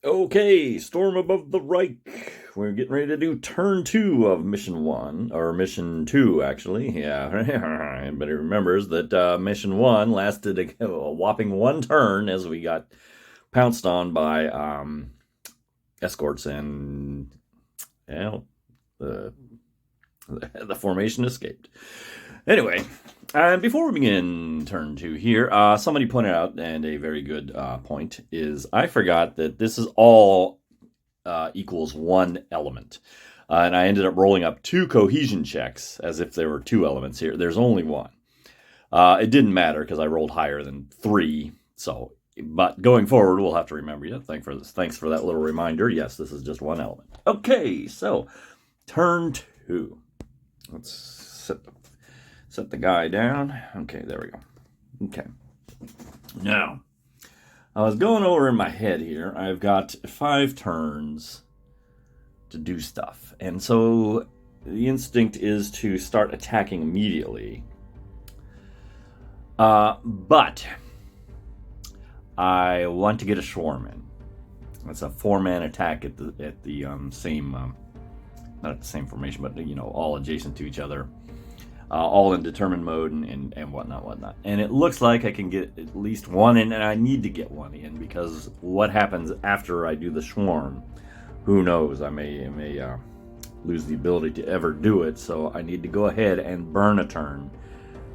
Okay, Storm Above the Reich. We're getting ready to do turn 2 of mission 1, or mission 2, actually. Yeah, everybody remembers that mission 1 lasted a whopping 1 turn as we got pounced on by escorts and, you know, the, the formation escaped. Anyway, before we begin turn 2 here, somebody pointed out, and a very good point, is I forgot that this is all equals 1 element. And I ended up rolling up 2 cohesion checks as if there were 2 elements here. There's only 1. It didn't matter because I rolled higher than 3. So, but going forward, we'll have to remember. Yeah, thanks for that little reminder. Yes, this is just 1 element. Okay, so turn 2. Let's set the guy down. Okay, there we go. Okay. Now, I was going over in my head here. I've got 5 turns to do stuff. And so the instinct is to start attacking immediately. But I want to get a swarm in. It's a 4-man attack at the same, not at the same formation, but all adjacent to each other. All in determined mode and whatnot. And it looks like I can get at least 1 in, and I need to get 1 in, because what happens after I do the swarm, who knows? I may lose the ability to ever do it, so I need to go ahead and burn a turn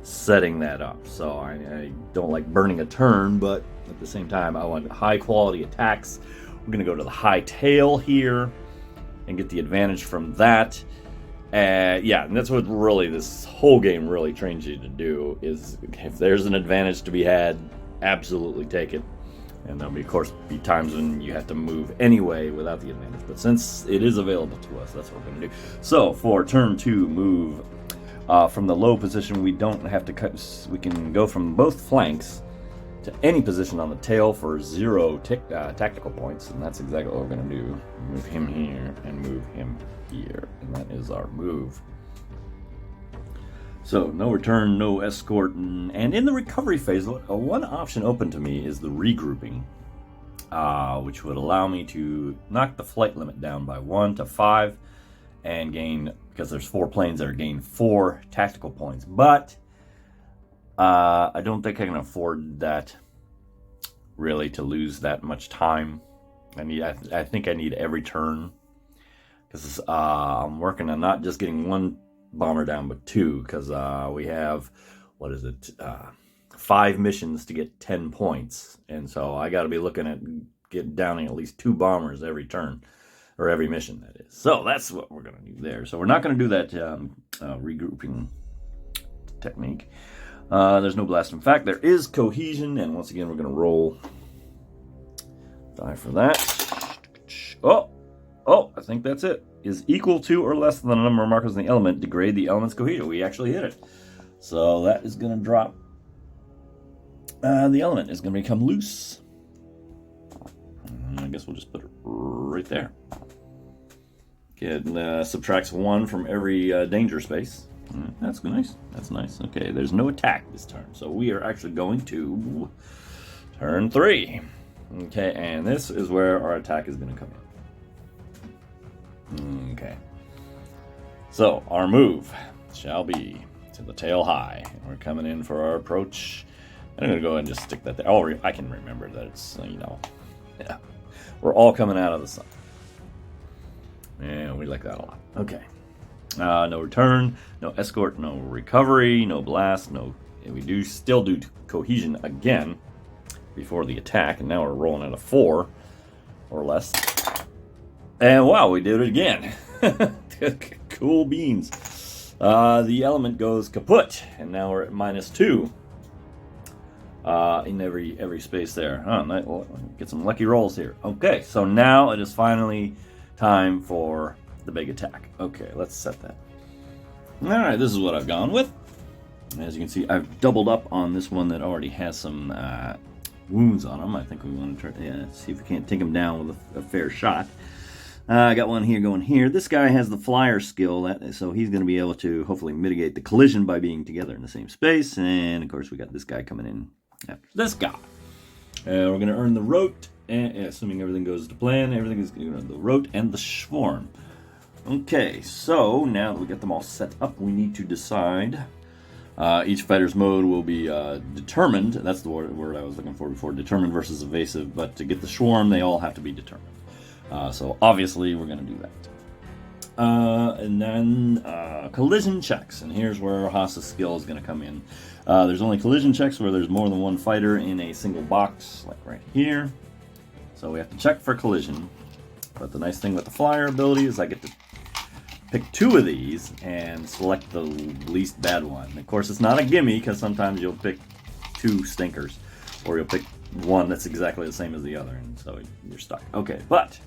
setting that up. So I don't like burning a turn, but at the same time, I want high quality attacks. We're going to go to the high tail here and get the advantage from that. Yeah, and that's what really this whole game really trains you to do, is if there's an advantage to be had, absolutely take it. And there'll be, of course, be times when you have to move anyway without the advantage. But since it is available to us, that's what we're going to do. So for turn 2, move from the low position. We don't have to cut. We can go from both flanks to any position on the tail for 0 tactical points. And that's exactly what we're going to do. Move him here and move him here, and that is our move. So no return, no escort, and in the recovery phase, one option open to me is the regrouping, which would allow me to knock the flight limit down by 1 to 5 and gain, because there's 4 planes there, gain 4 tactical points. But I don't think I can afford that, really, to lose that much time. I think I need every turn, because I'm working on not just getting 1 bomber down, but 2, because we have, 5 missions to get 10 points, and so I got to be looking at downing at least 2 bombers every turn, or every mission, that is. So that's what we're going to do there. So we're not going to do that regrouping technique. There's no blast. In fact, there is cohesion, and once again, we're going to roll die for that. Oh, I think that's it. Is equal to or less than the number of markers in the element, degrade the element's cohesion. We actually hit it. So that is going to drop. The element is going to become loose. I guess we'll just put it right there. It subtracts 1 from every danger space. That's nice. That's nice. Okay, there's no attack this turn. So we are actually going to turn 3. Okay, and this is where our attack is going to come in. Okay. So, our move shall be to the tail high. We're coming in for our approach. I'm going to go ahead and just stick that there. Oh, I can remember that it's, yeah. We're all coming out of the sun. And we like that a lot. Okay. No return, no escort, no recovery, no blast, no... And we still do cohesion again before the attack, and now we're rolling at a 4 or less. And wow, we did it again. Cool beans. The element goes kaput, and now we're at -2 in every space there. Get some lucky rolls here. Okay, so now it is finally time for the big attack. Okay, let's set that. All right, this is what I've gone with. As you can see, I've doubled up on this one that already has some wounds on him. I think we want to try see if we can't take him down with a fair shot. I got one here going here. This guy has the flyer skill, so he's going to be able to hopefully mitigate the collision by being together in the same space. And, of course, we got this guy coming in after this guy. We're going to earn the rote, and assuming everything goes to plan, everything is going to earn the rote and the swarm. Okay, so now that we got them all set up, we need to decide. Each fighter's mode will be determined. That's the word I was looking for before. Determined versus evasive. But to get the swarm, they all have to be determined. So obviously, we're going to do that. And then collision checks. And here's where Haas's skill is going to come in. There's only collision checks where there's more than one fighter in a single box, like right here. So we have to check for collision. But the nice thing with the flyer ability is I get to pick two of these and select the least bad one. Of course, it's not a gimme, because sometimes you'll pick two stinkers, or you'll pick one that's exactly the same as the other, and so you're stuck. Okay, but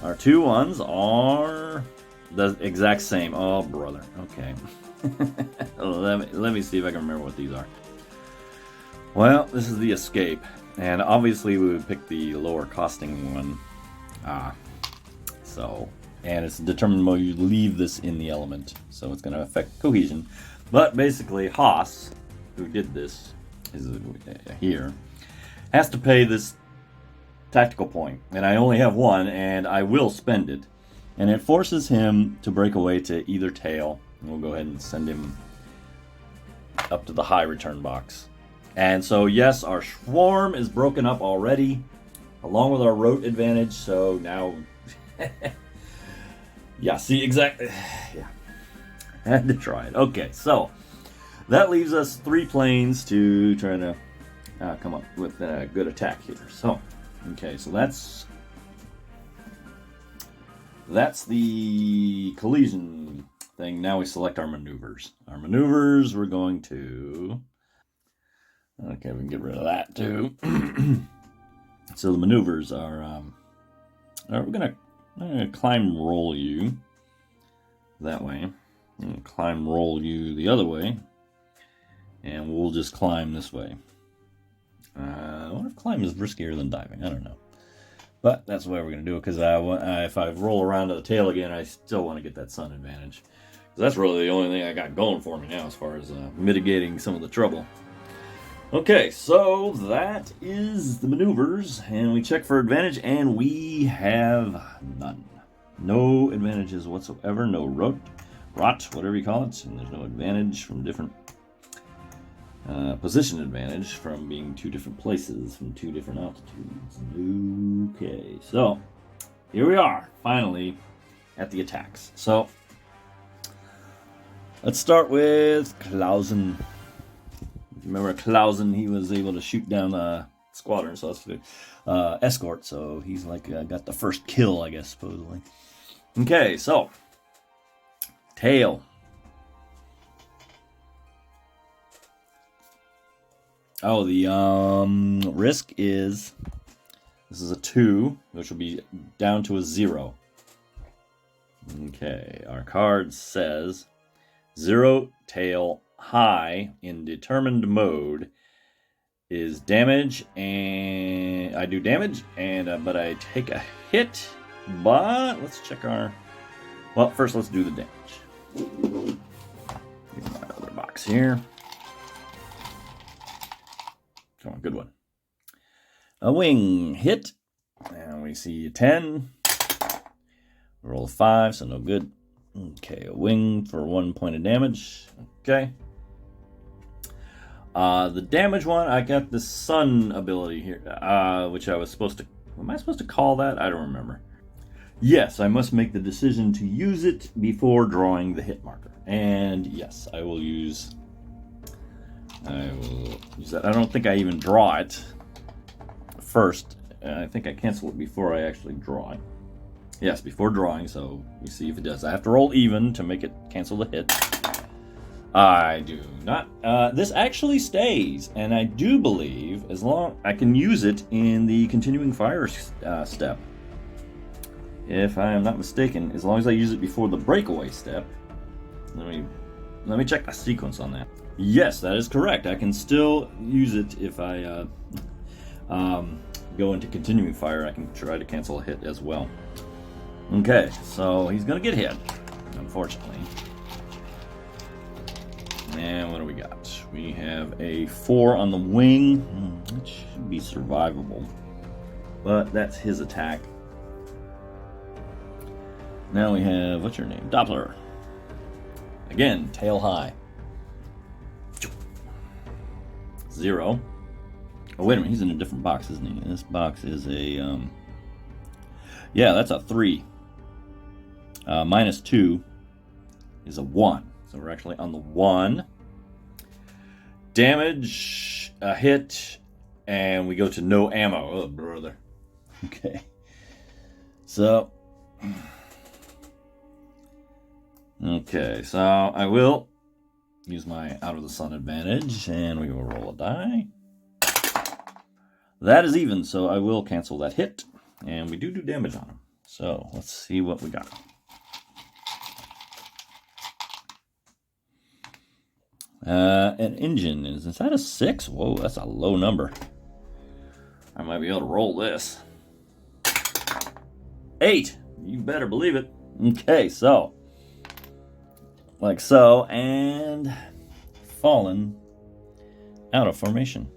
our two ones are the exact same. Oh, brother. Okay. let me see if I can remember what these are. Well, this is the escape, and obviously we would pick the lower costing one. And it's determined mode. You leave this in the element, so it's going to affect cohesion. But basically, Haas, who did this, is here, has to pay this tactical point, and I only have one, and I will spend it. And it forces him to break away to either tail. And we'll go ahead and send him up to the high return box. And so, yes, our swarm is broken up already, along with our rote advantage. So now. Yeah, see, exactly. Yeah. I had to try it. Okay, so that leaves us 3 planes to try to come up with a good attack here. So, okay, so that's the collision thing. Now we select our maneuvers. Our maneuvers, we're going to... Okay, we can get rid of that too. So the maneuvers are... we're going to climb roll you that way. And climb roll you the other way. And we'll just climb this way. I wonder if climb is riskier than diving. I don't know. But that's the way we're going to do it, because if I roll around to the tail again, I still want to get that sun advantage. That's really the only thing I got going for me now as far as mitigating some of the trouble. Okay, so that is the maneuvers, and we check for advantage, and we have none. No advantages whatsoever, no rot, whatever you call it, and there's no advantage from different position advantage from being 2 different places, from 2 different altitudes. Okay, so here we are, finally, at the attacks. So let's start with Clausen. Remember Clausen, he was able to shoot down a squadron, so that's good. Escort, so he's like got the first kill, I guess, supposedly. Okay, so tail. Oh, the risk is, this is a 2, which will be down to a 0. Okay, our card says 0 tail high in determined mode is damage, and I do damage, and but I take a hit. But let's check our. Well, first let's do the damage. Get my other box here. Come on, good one. A wing hit, and we see a 10. Roll a 5, so no good. Okay, a wing for 1 point of damage. Okay. The damage one, I got the sun ability here, which I was supposed to... Am I supposed to call that? I don't remember. Yes, I must make the decision to use it before drawing the hit marker. And yes, I will use that. I don't think I even draw it first. I think I cancel it before I actually draw it. Yes, before drawing, so we see if it does. I have to roll even to make it cancel the hit. I do not. This actually stays, and I do believe as long I can use it in the continuing fire step. If I am not mistaken, as long as I use it before the breakaway step. Let me check the sequence on that. Yes, that is correct. I can still use it if I go into continuing fire. I can try to cancel a hit as well. Okay, so he's gonna get hit, unfortunately. And what do we got? We have a 4 on the wing, which should be survivable. But that's his attack. Now we have, what's your name? Doppler. Again, tail high. 0. Oh, wait a minute, he's in a different box, isn't he? This box is a, yeah, that's a 3. -2 is a 1. So we're actually on the 1. Damage, a hit, and we go to no ammo. Oh, brother. Okay. So, okay, so I will use my out of the sun advantage, and we will roll a die. That is even, so I will cancel that hit, and we do damage on him. So let's see what we got. An engine, is that a 6? Whoa, that's a low number. I might be able to roll this. 8, you better believe it. Okay, so like so, and fallen out of formation.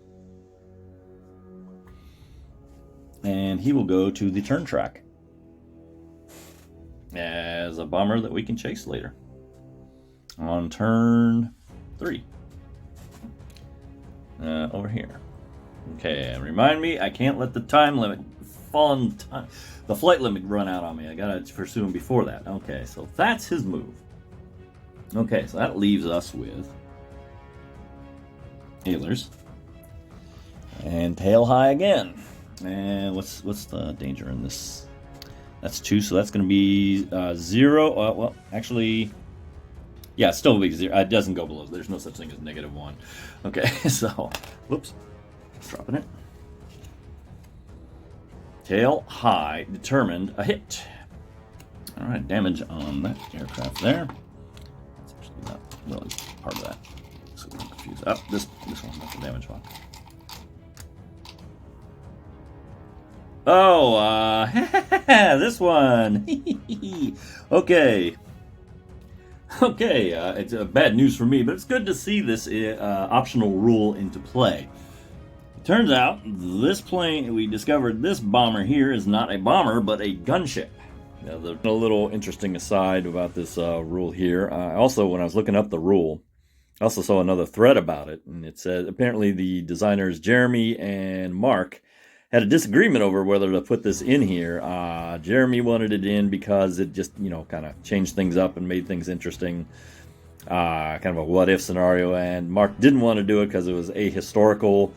And he will go to the turn track as a bomber that we can chase later. On turn 3. Over here. Okay, and remind me, I can't let the time limit, the flight limit run out on me. I gotta pursue him before that. Okay, so that's his move. Okay, so that leaves us with Healers. And tail high again. And what's the danger in this? That's 2, so that's going to be 0. Well, actually, yeah, it's still a big 0. It doesn't go below. There's no such thing as -1. Okay, so, whoops, dropping it. Tail high, determined, a hit. All right, damage on that aircraft there. It's actually not really part of that. So I'm confused. Oh, this one's not the damage one. Oh, this one. Okay. Okay, it's bad news for me, but it's good to see this optional rule into play. It turns out this plane, we discovered this bomber here is not a bomber, but a gunship. Now, there's a little interesting aside about this rule here. Also, when I was looking up the rule, I also saw another thread about it, and it said apparently the designers Jeremy and Mark had a disagreement over whether to put this in here. Jeremy wanted it in because it just, kind of changed things up and made things interesting. Kind of a what-if scenario. And Mark didn't want to do it because it was ahistorical.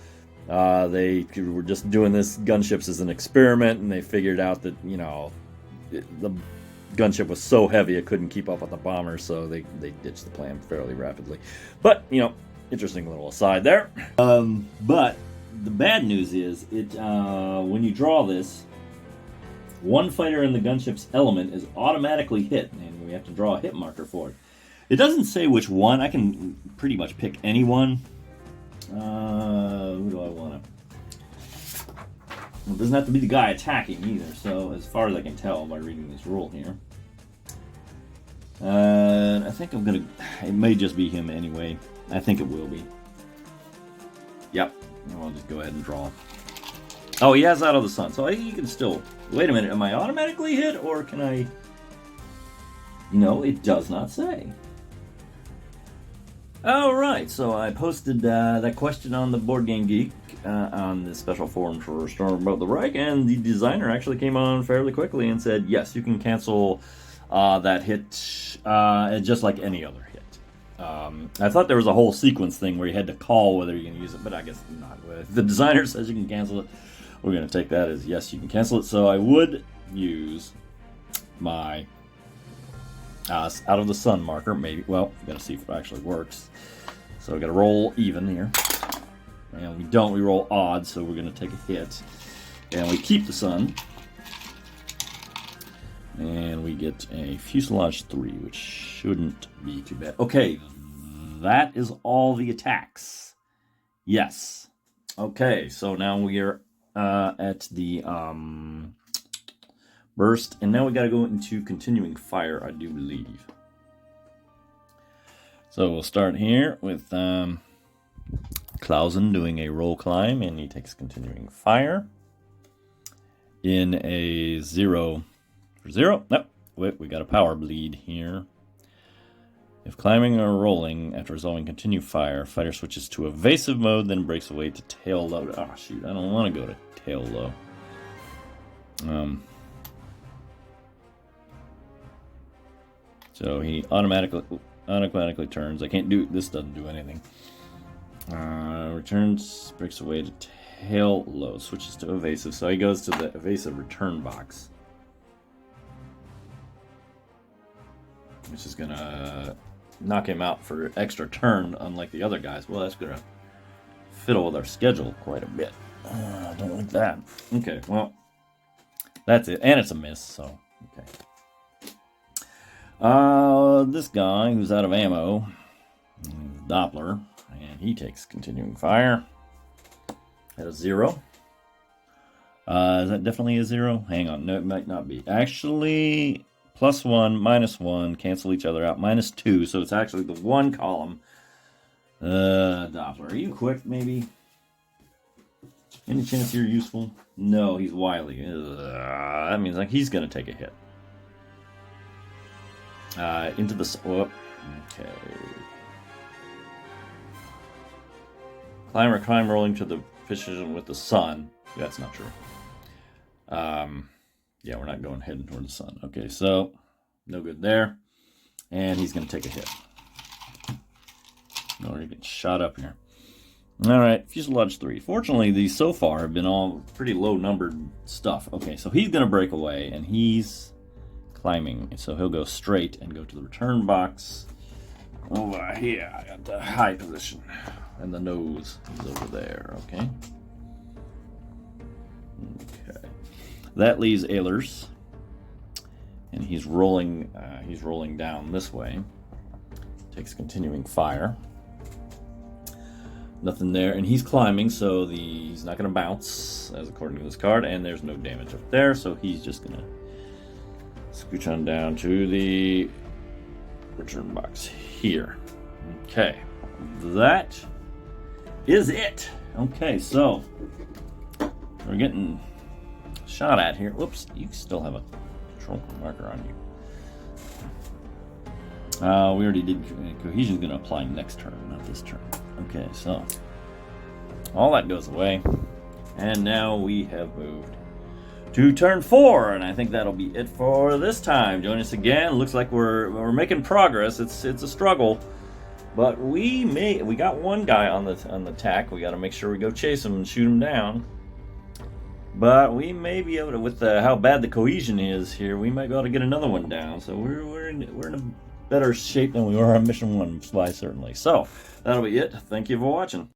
They were just doing this gunships as an experiment, and they figured out that, the gunship was so heavy it couldn't keep up with the bomber, so they ditched the plan fairly rapidly. But, interesting little aside there. But the bad news is, when you draw this, one fighter in the gunship's element is automatically hit, and we have to draw a hit marker for it. It doesn't say which one. I can pretty much pick any one. Who do I want to? Well, it doesn't have to be the guy attacking either, so as far as I can tell by reading this rule here. I think I'm going to... It may just be him anyway. I think it will be. Yep. I'll just go ahead and draw. Oh, he has Out of the Sun, so he can still... Wait a minute, am I automatically hit, or can I... No, it does not say. Alright, so I posted that question on the Board Game Geek on the special forum for Storm About the Reich, and the designer actually came on fairly quickly and said, yes, you can cancel that hit just like any other hit. I thought there was a whole sequence thing where you had to call whether you're going to use it, but I guess not. If the designer says you can cancel it, we're going to take that as yes, you can cancel it. So I would use my Out of the Sun marker. Maybe, well, we've got to see if it actually works. So we've got to roll even here. And we don't, we roll odd, so we're going to take a hit. And we keep the sun. And we get a Fuselage 3, which shouldn't be too bad. Okay, that is all the attacks. Yes. Okay, so now we are at the burst, and now we got to go into continuing fire, I do believe. So we'll start here with Clausen doing a roll climb, and he takes continuing fire. In a 0 for 0. No, wait, we got a power bleed here. If climbing or rolling after resolving continue fire, fighter switches to evasive mode, then breaks away to tail low. Oh, shoot, I don't want to go to tail low. So he automatically turns. I can't do, this doesn't do anything. Returns, breaks away to tail low, switches to evasive. So he goes to the evasive return box, which is gonna knock him out for extra turn, unlike the other guys. Well, that's gonna fiddle with our schedule quite a bit. I don't like that. Okay, well, that's it, and it's a miss. So okay. This guy who's out of ammo, Doppler, and he takes continuing fire at a 0. Is that definitely a 0? Hang on, no, it might not be. Actually, +1, -1 cancel each other out. -2, so it's actually the 1 column. Doppler, are you quick, maybe? Any chance you're useful? No, he's wily. That means like he's gonna take a hit. Into the... Oh, okay. Climb rolling to the position with the sun. That's not true. Yeah, we're not going heading toward the sun. Okay, so no good there. And he's going to take a hit. No, he gets shot up here. All right, fuselage 3. Fortunately, these so far have been all pretty low-numbered stuff. Okay, so he's going to break away, and he's climbing. So he'll go straight and go to the return box. Over here, I got the high position. And the nose is over there, okay? Okay. That leaves Ehlers. And he's rolling down this way. Takes continuing fire. Nothing there, and he's climbing, so he's not going to bounce, as according to this card, and there's no damage up there, so he's just going to scooch on down to the return box here. Okay, that is it. Okay, so we're getting shot at here. Whoops, you still have a control marker on you. We already did cohesion's going to apply next turn, not this turn. Okay, so all that goes away, and now we have moved to turn 4, and I think that'll be it for this time. Join us again. Looks like we're making progress. It's a struggle, but we got one guy on the tack. We got to make sure we go chase him and shoot him down. But we may be able to, with how bad the cohesion is here, we might be able to get another one down. So we're in a better shape than we were on Mission 1 by certainly. So that'll be it. Thank you for watching.